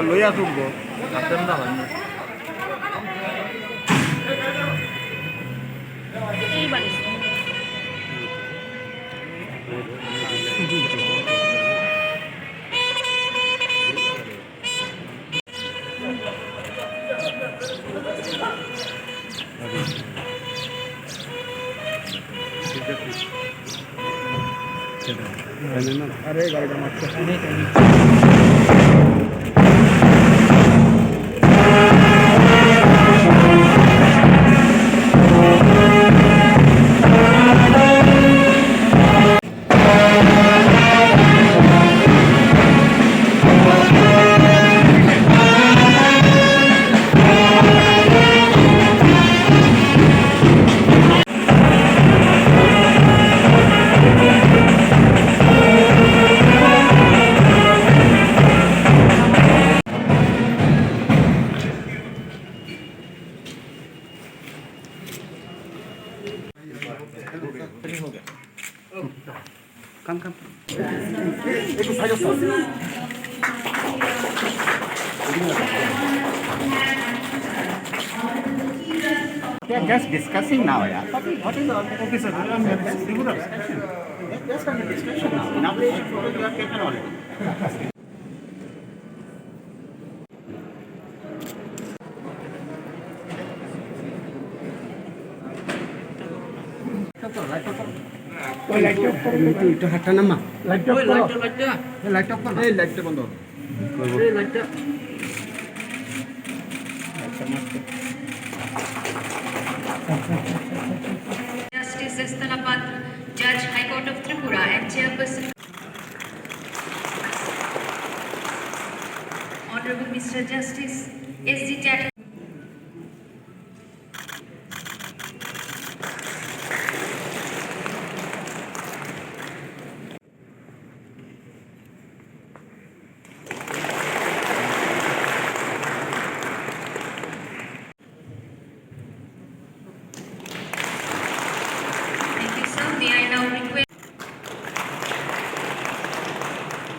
লইয়া তুলবো কি বানিয়েছে? अरे गाड़ी का मत कम कम एक side We are just discussing now, yeah. What is the okay, sir? Just on the discussion now. Now we are taken already. একটু হাতটা নামা লাইটটা লাইটটা করো এই লাইটটা বন্ধ এই লাইটটা Justice Estanapat, Judge High Court of Tripura and Chairperson Honorable Mr. Justice S.G. Chatterjee.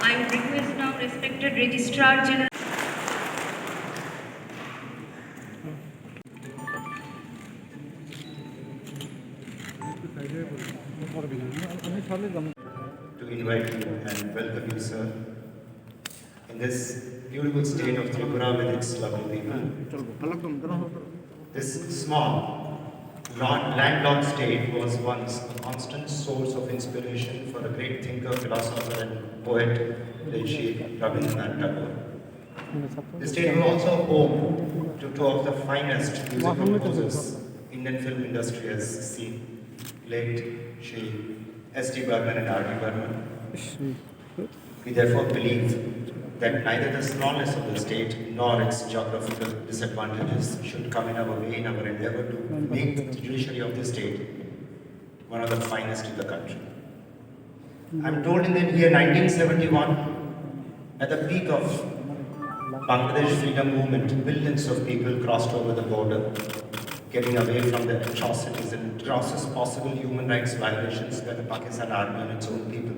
I would request now respected Registrar General. To invite you and welcome you, sir, in this beautiful state of Tripura with its lovely people. This small, landlocked state was once a constant source of inspiration for a great thinker, philosopher, and poet, late Shri Rabindranath Tagore. The state was also home to two of the finest music composers Indian film industry has seen, late Shri S.D. Burman and R.D. Burman. We therefore believe that neither the smallness of the state nor its geographical disadvantages should come in our way in our endeavor to make the judiciary of the state one of the finest in the country. I'm told in the year 1971, at the peak of Bangladesh freedom movement, millions of people crossed over the border, getting away from the atrocities and grossest possible human rights violations by the Pakistan army and its own people.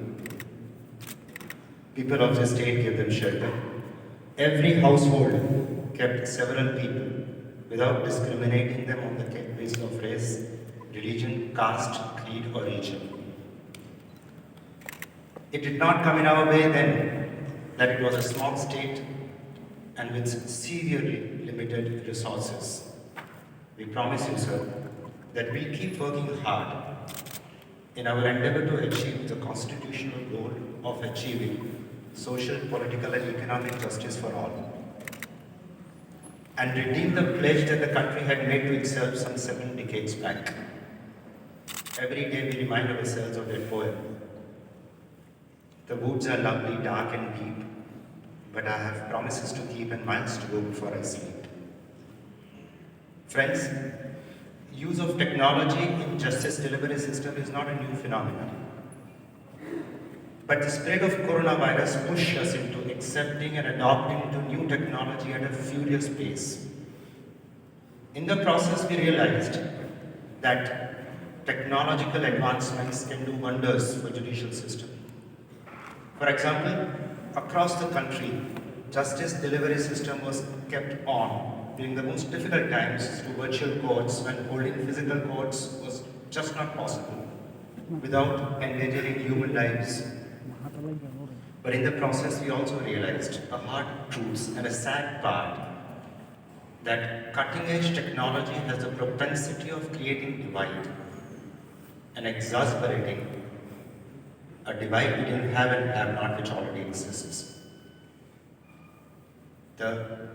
People of the state gave them shelter. Every household kept several people without discriminating them on the basis of race, religion, caste, creed, or region. It did not come in our way then that it was a small state and with severely limited resources. We promise you, sir, that we'll keep working hard in our endeavor to achieve the constitutional goal of achieving social, political, and economic justice for all, and redeem the pledge that the country had made to itself some 7 decades back. Every day we remind ourselves of that poem. The woods are lovely, dark and deep, but I have promises to keep and miles to go before I sleep. Friends, use of technology in justice delivery system is not a new phenomenon. But the spread of coronavirus pushed us into accepting and adopting to new technology at a furious pace. In the process, we realized that technological advancements can do wonders for judicial system. For example, across the country, justice delivery system was kept on during the most difficult times through virtual courts when holding physical courts was just not possible without endangering human lives. But in the process, we also realized a hard truth and a sad part that cutting-edge technology has a propensity of creating divide and exasperating a divide between have and have not, which already exists. The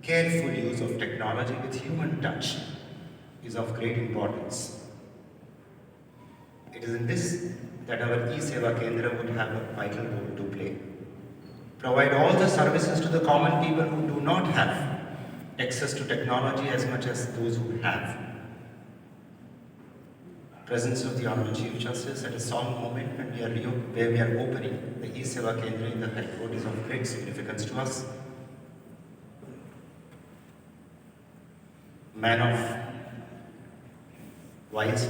careful use of technology with human touch is of great importance. It is in this that our E-Seva Kendra would have a vital role to play. Provide all the services to the common people who do not have access to technology as much as those who have. Presence of the Honorable Chief Justice at a solemn moment when we are opening the E-Seva Kendra in the High Court is of great significance to us. Man of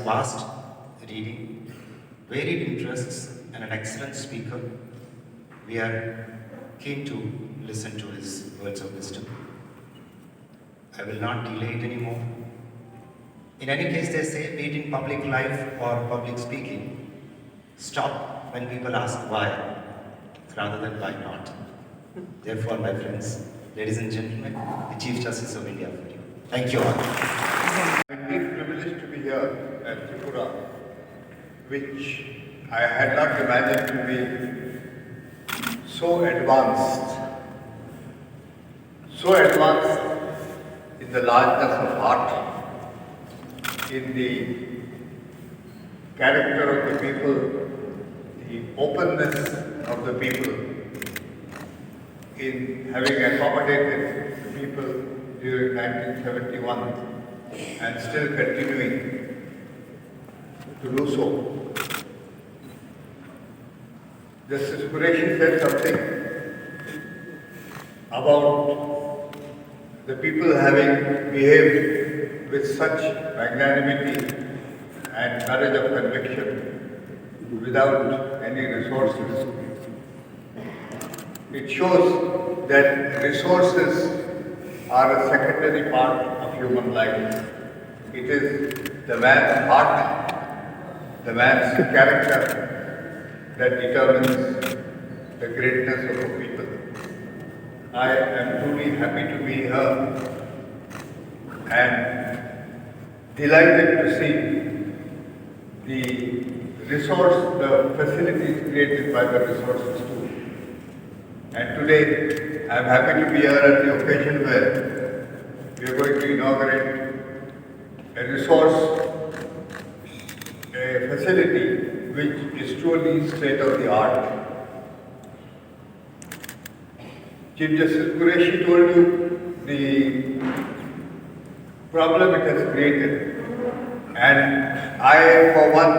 vast reading, varied interests, and an excellent speaker, we are keen to listen to his words of wisdom. I will not delay it anymore. In any case, they say, be it in public life or public speaking, stop when people ask why, rather than why not. Therefore, my friends, ladies and gentlemen, the Chief Justice of India for you. Thank you all. I'm indeed privileged to be here at Tripura, which I had not imagined to be so advanced in the largeness of heart, in the character of the people, the openness of the people, in having accommodated the people during 1971 and still continuing to do so. Justice Qureshi said something about the people having behaved with such magnanimity and courage of conviction without any resources. It shows that resources are a secondary part of human life. It is the man's heart, the man's character that determines the greatness of a people. I am truly happy to be here and delighted to see the facilities created by the resources too. And today, I am happy to be here at the occasion where we are going to inaugurate a facility which is truly state of the art. Chief Justice Qureshi told you the problem it has created, and I, for one,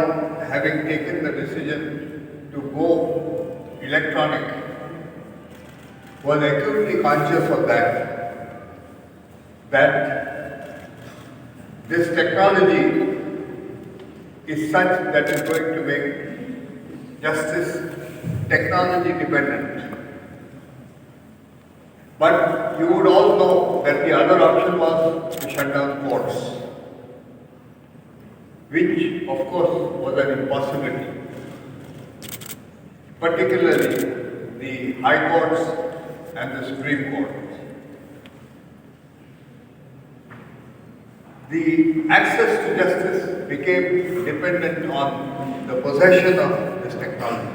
having taken the decision to go electronic, was acutely conscious of that this technology is such that is going to make justice technology dependent. But you would all know that the other option was to shut down courts, which of course was an impossibility, particularly the High Courts and the Supreme Court. The access to justice became dependent on the possession of this technology.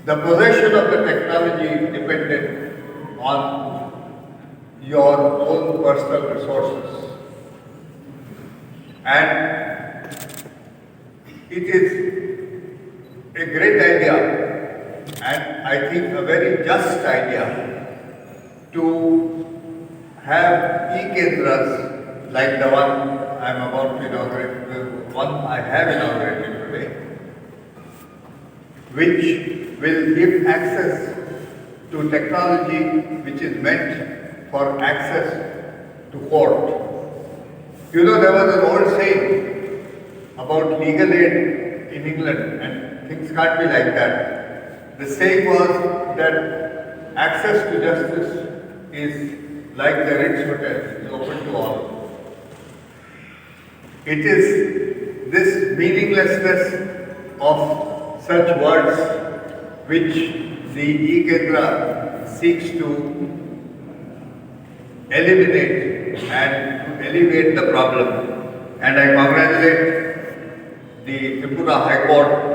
The possession of the technology depended on your own personal resources. And it is a great idea, and I think a very just idea, to have e-Kendras like the one I am about to inaugurate, the one I have inaugurated today, which will give access to technology which is meant for access to court. You know, there was an old saying about legal aid in England, and things can't be like that. The saying was that access to justice is like the Ritz Hotel, it is open to all. It is this meaninglessness of such words which the e-Kendra seeks to eliminate and to alleviate the problem. And I congratulate the Tripura High Court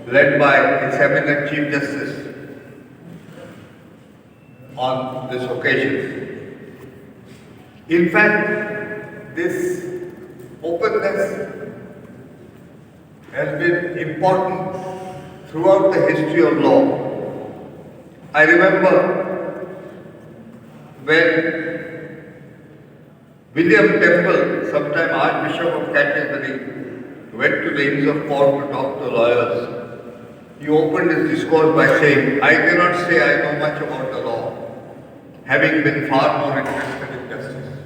led by its eminent Chief Justice on this occasion. In fact, this openness has been important throughout the history of law. I remember when William Temple, sometime Archbishop of Canterbury, went to the Inns of Court to talk to lawyers. He opened his discourse by saying, I cannot say I know much about the law, having been far more interested in justice.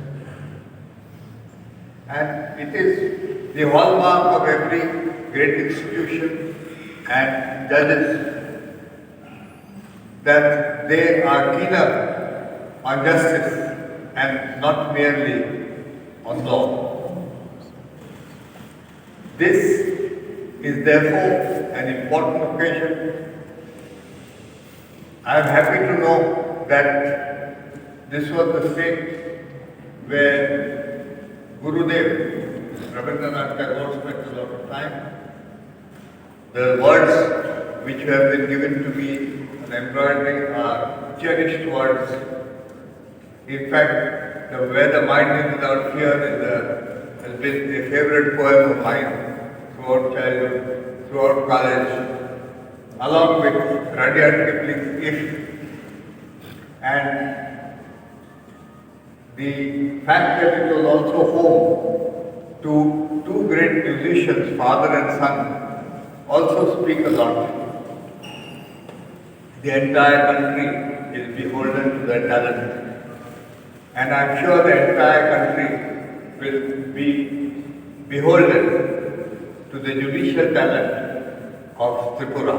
And it is the hallmark of every great institution and judges that they are keener on justice and not merely on law. This is therefore an important occasion. I am happy to know that this was the state where Gurudev, Rabindranath Tagore, spent a lot of time. The words which have been given to me on embroidery are cherished words. In fact, Where the Mind is Without Fear has been a favorite poem of mine throughout childhood, throughout college, along with Rudyard Kipling's If. And the fact that it was also home to two great musicians, father and son, also speak a lot. The entire country is beholden to their talent. And I am sure the entire country will be beholden to the judicial talent of Tripura.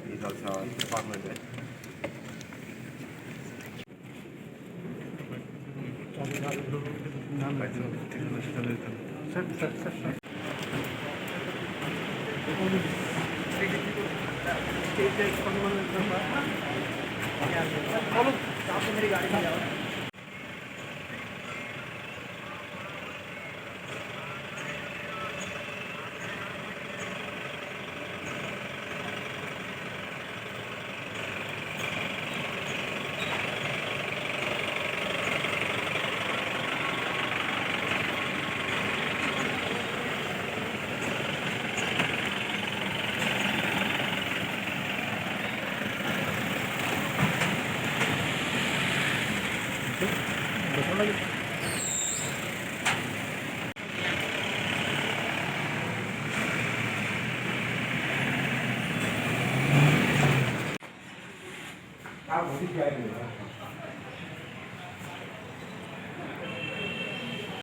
He's also a farmer there.